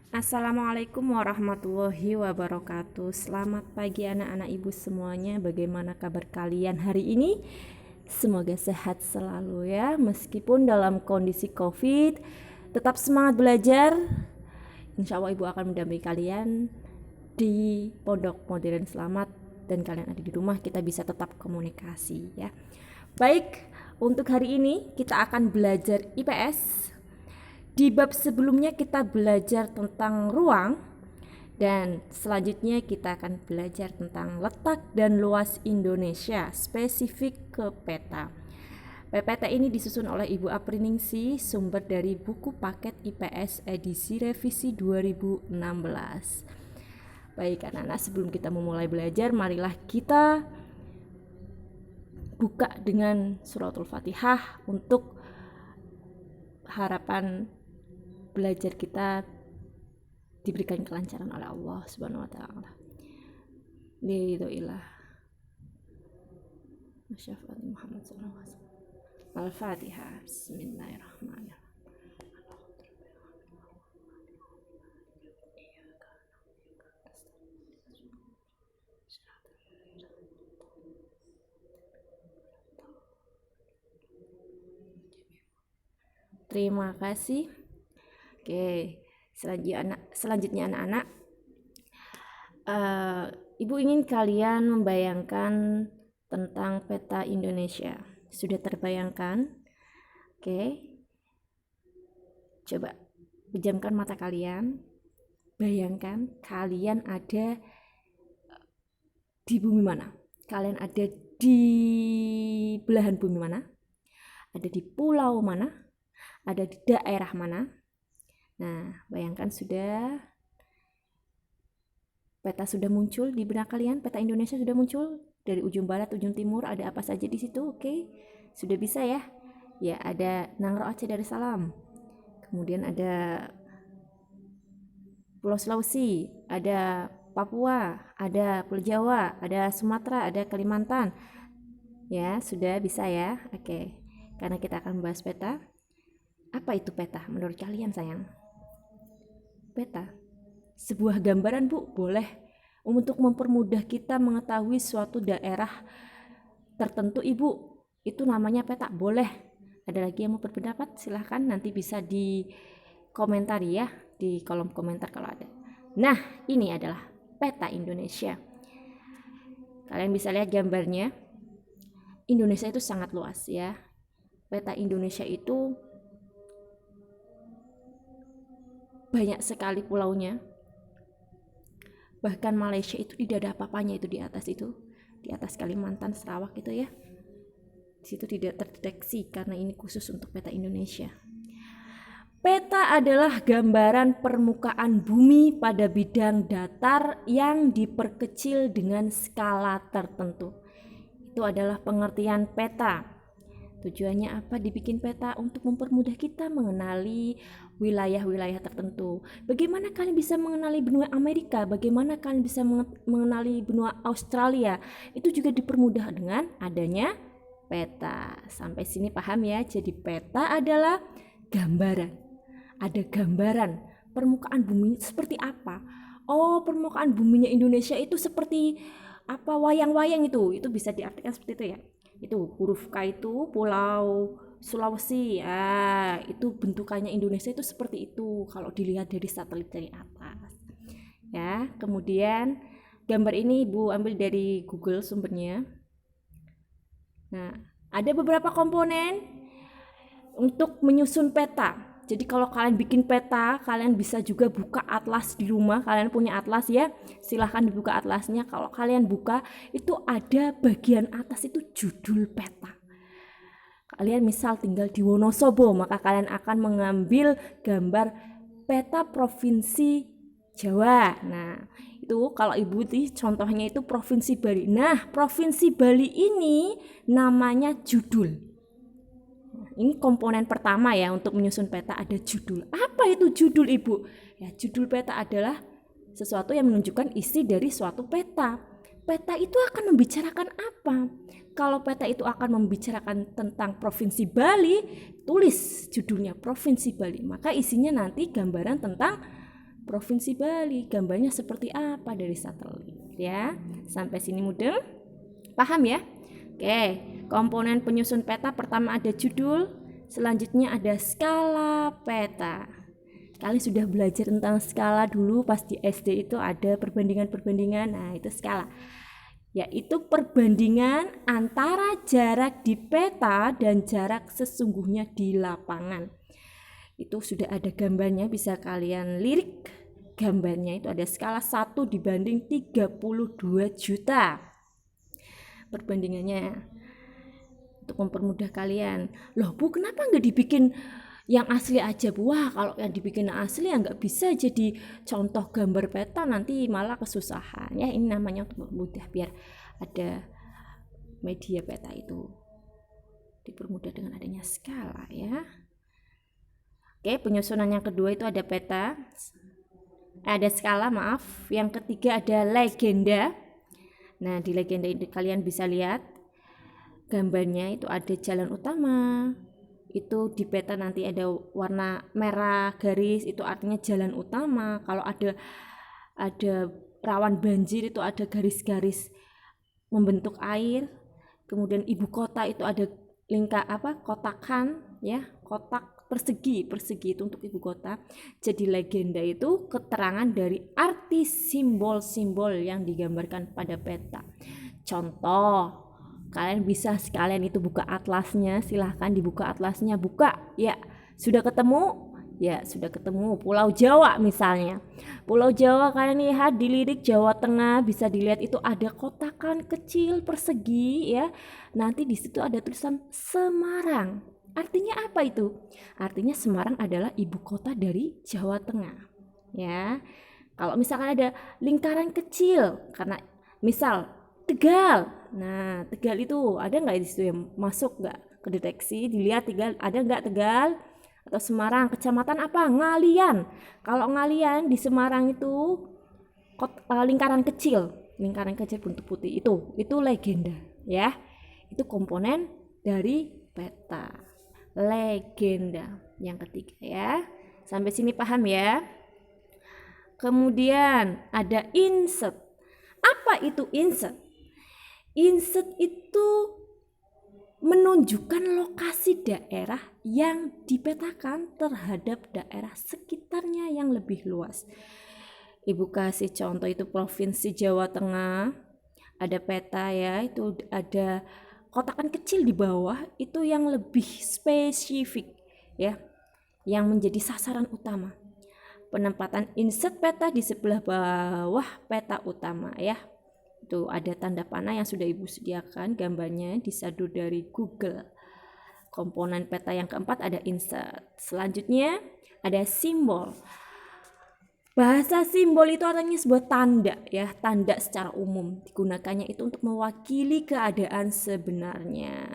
Assalamualaikum warahmatullahi wabarakatuh. Selamat pagi anak-anak ibu semuanya. Bagaimana kabar kalian hari ini? Semoga sehat selalu ya. Meskipun dalam kondisi COVID, tetap semangat belajar. Insya Allah ibu akan mendampingi kalian di Pondok Modern Selamat, dan kalian ada di rumah, kita bisa tetap komunikasi ya. Baik, untuk hari ini kita akan belajar IPS. Di bab sebelumnya kita belajar tentang ruang, dan selanjutnya kita akan belajar tentang letak dan luas Indonesia spesifik ke peta. PPT ini disusun oleh Ibu Apriningsi, sumber dari buku paket IPS edisi revisi 2016. Baik anak-anak, sebelum kita memulai belajar, marilah kita buka dengan suratul Fatihah untuk harapan belajar kita diberikan kelancaran oleh Allah Subhanahu wa taala. Lillahi masyafati Muhammad sallallahu alaihi wasallam. Al-Fatihah. Bismillahirrahmanirrahim. Terima kasih. Oke, selanjutnya anak-anak, Ibu ingin kalian membayangkan tentang peta Indonesia. Sudah terbayangkan? Oke, coba pejamkan mata kalian. Bayangkan kalian ada di bumi mana? Kalian ada di belahan bumi mana? Ada di pulau mana? Ada di daerah mana? Nah, bayangkan peta sudah muncul di benak kalian, peta Indonesia sudah muncul dari ujung barat, ujung timur, ada apa saja di situ? Oke, sudah bisa ya? Ya, ada Nangro Aceh Darussalam. Kemudian ada Pulau Sulawesi, ada Papua, ada Pulau Jawa, ada Sumatera, ada Kalimantan. Ya, sudah bisa ya? Oke. Karena kita akan membahas peta. Apa itu peta menurut kalian, sayang? Peta, sebuah gambaran Bu, boleh, untuk mempermudah kita mengetahui suatu daerah tertentu Ibu, itu namanya peta, boleh. Ada lagi yang mau berpendapat? Silahkan, nanti bisa di komentari ya, di kolom komentar kalau ada. Nah, ini adalah peta Indonesia. Kalian bisa lihat gambarnya. Indonesia itu sangat luas ya. Peta Indonesia itu banyak sekali pulaunya. Bahkan Malaysia itu tidak ada apa-apanya itu di atas itu. Di atas Kalimantan, Sarawak itu ya. Di situ tidak terdeteksi karena ini khusus untuk peta Indonesia. Peta adalah gambaran permukaan bumi pada bidang datar yang diperkecil dengan skala tertentu. Itu adalah pengertian peta. Tujuannya apa dibikin peta? Untuk mempermudah kita mengenali wilayah-wilayah tertentu. Bagaimana kalian bisa mengenali benua Amerika? Bagaimana kalian bisa mengenali benua Australia? Itu juga dipermudah dengan adanya peta. Sampai sini paham ya? Jadi peta adalah gambaran. Ada gambaran permukaan bumi seperti apa. Oh, permukaan buminya Indonesia itu seperti apa, wayang-wayang itu bisa diartikan seperti itu ya. Itu huruf K itu Pulau Sulawesi ya, itu bentukannya Indonesia itu seperti itu kalau dilihat dari satelit dari atas ya. Kemudian gambar ini Ibu ambil dari Google sumbernya. Nah, ada beberapa komponen untuk menyusun peta. Jadi kalau kalian bikin peta, kalian bisa juga buka atlas di rumah. Kalian punya atlas ya, silahkan dibuka atlasnya. Kalau kalian buka, itu ada bagian atas itu judul peta. Kalian misal tinggal di Wonosobo, maka kalian akan mengambil gambar peta Provinsi Jawa. Nah, itu kalau Ibu contohnya itu Provinsi Bali. Nah, Provinsi Bali ini namanya judul. Ini komponen pertama ya untuk menyusun peta, ada judul. Apa itu judul Ibu? Ya, judul peta adalah sesuatu yang menunjukkan isi dari suatu peta. Peta itu akan membicarakan apa? Kalau peta itu akan membicarakan tentang Provinsi Bali, tulis judulnya Provinsi Bali. Maka isinya nanti gambaran tentang Provinsi Bali. Gambarnya seperti apa dari satelit ya. Sampai sini mudeng? Paham ya? Oke, komponen penyusun peta pertama ada judul, selanjutnya ada skala peta. Kalian sudah belajar tentang skala dulu pas di SD itu ada perbandingan-perbandingan. Nah, itu skala. Yaitu perbandingan antara jarak di peta dan jarak sesungguhnya di lapangan. Itu sudah ada gambarnya, bisa kalian lirik. Gambarnya itu ada skala 1 dibanding 32 juta. Perbandingannya untuk mempermudah kalian. Loh Bu, kenapa nggak dibikin yang asli aja Bu? Wah, kalau yang dibikin asli ya nggak bisa jadi contoh gambar peta, nanti malah kesusahan ya. Ini namanya untuk mempermudah, biar ada media peta itu dipermudah dengan adanya skala ya. Oke, penyusunan yang kedua itu ada peta, ada skala, maaf. Yang ketiga ada legenda. Nah, di legenda ini kalian bisa lihat gambarnya itu ada jalan utama. Itu di peta nanti ada warna merah garis, itu artinya jalan utama. Kalau ada rawan banjir itu ada garis-garis membentuk air. Kemudian ibu kota itu ada kotakan ya, kotak persegi itu untuk ibu kota. Jadi legenda itu keterangan dari arti simbol-simbol yang digambarkan pada peta. Contoh, kalian bisa sekalian itu buka atlasnya, silahkan dibuka atlasnya, buka ya. Sudah ketemu? Ya, sudah ketemu Pulau Jawa misalnya. Pulau Jawa kalian lihat dilirik Jawa Tengah, bisa dilihat itu ada kotakan kecil persegi ya. Nanti di situ ada tulisan Semarang. Artinya apa itu? Artinya Semarang adalah ibu kota dari Jawa Tengah. Ya. Kalau misalkan ada lingkaran kecil, karena misal Tegal. Nah, Tegal itu ada nggak di situ yang masuk nggak ke deteksi? Dilihat Tegal, ada nggak Tegal? Atau Semarang, kecamatan apa? Ngalian. Kalau Ngalian di Semarang itu lingkaran kecil bentuk putih, itu legenda ya. Itu komponen dari peta. Legenda yang ketiga ya. Sampai sini paham ya? Kemudian ada insert. Apa itu insert? Insert itu menunjukkan lokasi daerah yang dipetakan terhadap daerah sekitarnya yang lebih luas. Ibu kasih contoh itu Provinsi Jawa Tengah, ada peta ya, itu ada kotakan kecil di bawah itu yang lebih spesifik ya, yang menjadi sasaran utama. Penempatan insert peta di sebelah bawah peta utama ya. Itu ada tanda panah yang sudah Ibu sediakan, gambarnya disadu dari Google. Komponen peta yang keempat ada insert. Selanjutnya ada simbol. Bahasa simbol itu artinya sebuah tanda ya, tanda secara umum. Digunakannya itu untuk mewakili keadaan sebenarnya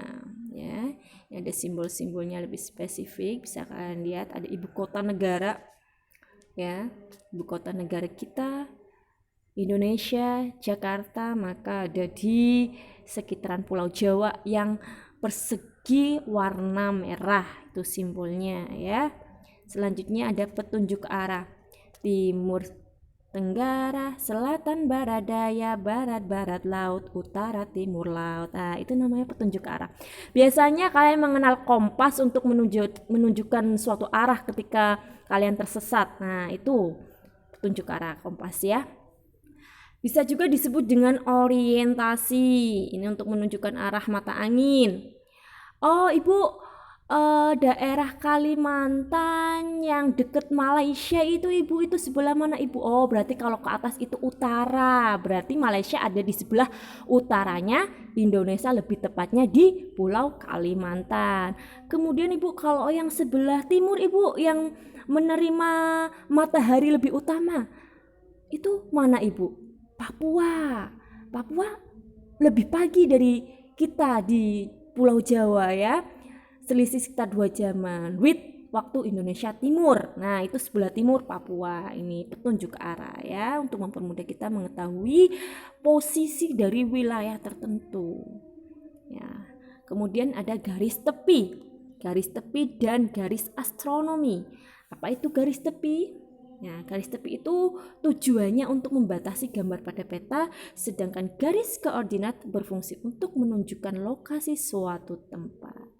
ya. Ada simbol-simbolnya lebih spesifik, bisa kalian lihat ada ibu kota negara ya. Ibu kota negara kita Indonesia, Jakarta, maka ada di sekitaran Pulau Jawa yang persegi warna merah, itu simbolnya ya. Selanjutnya ada petunjuk arah. Timur, tenggara, selatan, barat, daya, barat, barat laut, utara, timur laut. Nah, itu namanya petunjuk arah. Biasanya kalian mengenal kompas untuk menunjukkan suatu arah ketika kalian tersesat. Nah, itu petunjuk arah kompas ya. Bisa juga disebut dengan orientasi. Ini untuk menunjukkan arah mata angin. Oh, Ibu, daerah Kalimantan yang deket Malaysia itu Ibu, itu sebelah mana Ibu? Oh, berarti kalau ke atas itu utara. Berarti Malaysia ada di sebelah utaranya, Indonesia lebih tepatnya di Pulau Kalimantan. Kemudian Ibu, kalau yang sebelah timur Ibu, yang menerima matahari lebih utama, itu mana Ibu? Papua. Papua lebih pagi dari kita di Pulau Jawa ya. Selisih sekitar 2 jaman. Waktu Indonesia Timur. Nah, itu sebelah timur Papua. Ini petunjuk arah ya, untuk mempermudah kita mengetahui posisi dari wilayah tertentu. Ya. Kemudian ada garis tepi. Garis tepi dan garis astronomi. Apa itu garis tepi? Nah, garis tepi itu tujuannya untuk membatasi gambar pada peta, sedangkan garis koordinat berfungsi untuk menunjukkan lokasi suatu tempat.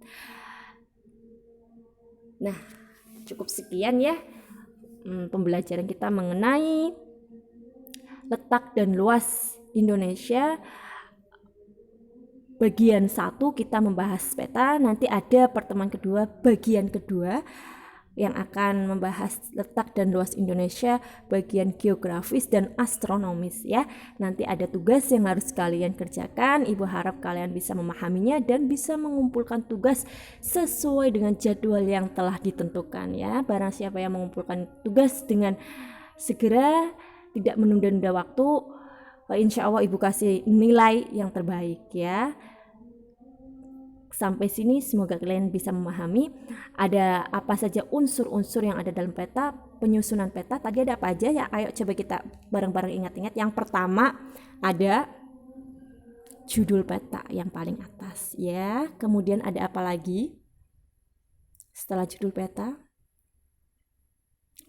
Nah, cukup sekian ya pembelajaran kita mengenai letak dan luas Indonesia. Bagian 1 kita membahas peta, nanti ada pertemuan kedua, bagian kedua yang akan membahas letak dan luas Indonesia, bagian geografis dan astronomis ya. Nanti ada tugas yang harus kalian kerjakan. Ibu harap kalian bisa memahaminya dan bisa mengumpulkan tugas sesuai dengan jadwal yang telah ditentukan ya. Barang siapa yang mengumpulkan tugas dengan segera, tidak menunda-nunda waktu, insya Allah ibu kasih nilai yang terbaik ya. Sampai sini semoga kalian bisa memahami ada apa saja unsur-unsur yang ada dalam peta, penyusunan peta. Tadi ada apa aja ya? Ayo coba kita bareng-bareng ingat-ingat. Yang pertama ada judul peta yang paling atas ya. Kemudian ada apa lagi setelah judul peta?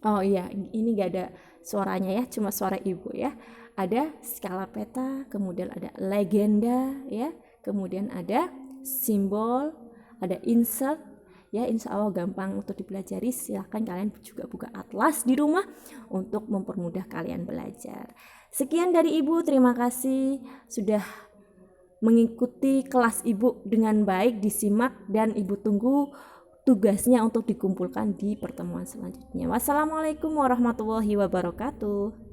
Oh iya, ini gak ada suaranya ya, cuma suara ibu ya. Ada skala peta, kemudian ada legenda ya, kemudian ada simbol, ada insert ya. Insya Allah gampang untuk dipelajari. Silahkan kalian juga buka atlas di rumah untuk mempermudah kalian belajar. Sekian dari ibu, terima kasih sudah mengikuti kelas ibu dengan baik, disimak, dan ibu tunggu tugasnya untuk dikumpulkan di pertemuan selanjutnya. Wassalamualaikum warahmatullahi wabarakatuh.